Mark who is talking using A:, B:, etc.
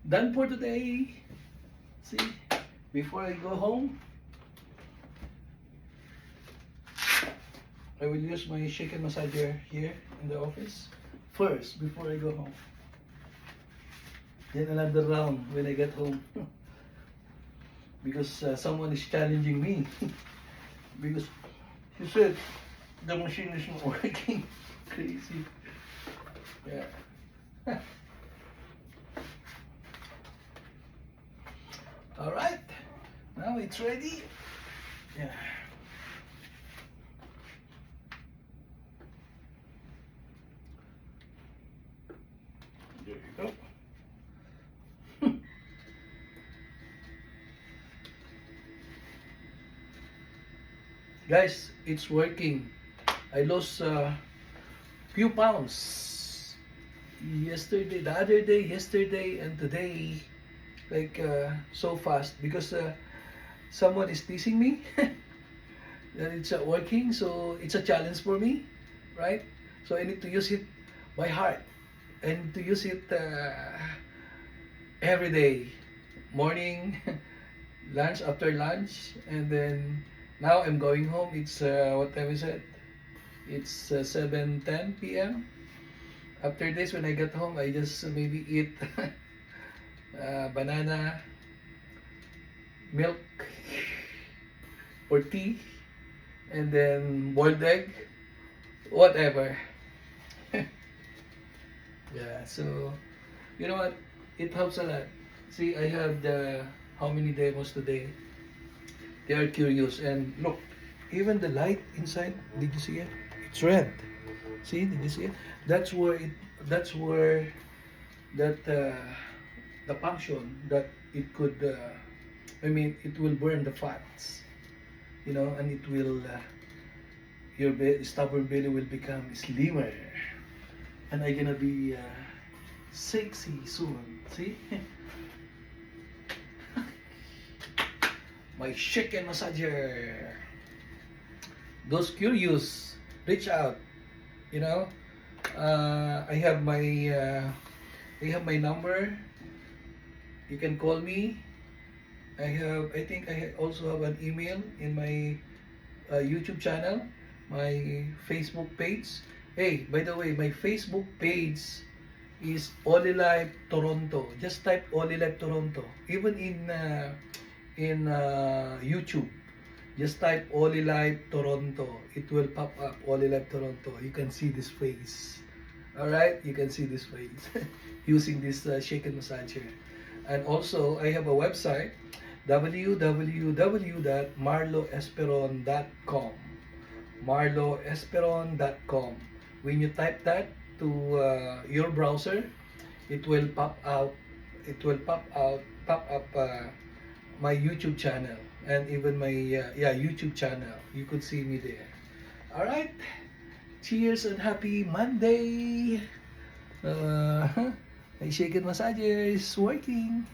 A: done for today. See, before I go home, I will use my shaken massager here in the office first before I go home. Then another round when I get home. Because someone is challenging me. Because she said the machine is not working. Crazy. Yeah. All right. Now it's ready. Yeah. There you go. Guys, it's working. I lost few pounds yesterday, the other day, yesterday, and today, like so fast because someone is teasing me that it's working, so it's a challenge for me, right? So I need to use it by heart. I need to use it every day, morning, lunch, after lunch, and then now I'm going home. It's what time is it? It's 7:10 p.m. After this, when I get home, I just maybe eat banana, milk, or tea, and then boiled egg, whatever. Yeah, so you know what? It helps a lot. See, I have the how many demos today? They are curious, and look, even the light inside. Did you see it? It's red. See? Did you see it? That's where it. That's where that the function that it could. I mean, it will burn the fats. You know, and it will. Your stubborn belly will become slimmer, and I'm gonna be sexy soon. See? My shaken massager. Those curious, reach out. You know, I have my number. You can call me. I think I also have an email in my YouTube channel, my Facebook page. Hey, by the way, my Facebook page is Olilife Toronto. Just type Olilife Toronto. Even in YouTube, just type Olilife Toronto. It will pop up Olilife Toronto. You can see this face. All right, you can see this face using this shaken massager. And also, I have a website, www.marloesperon.com. marloesperon.com. When you type that to your browser, it will pop out. It will pop up my YouTube channel and even my YouTube channel. You could see me there. All right. Cheers and happy Monday. My shaken massager is working.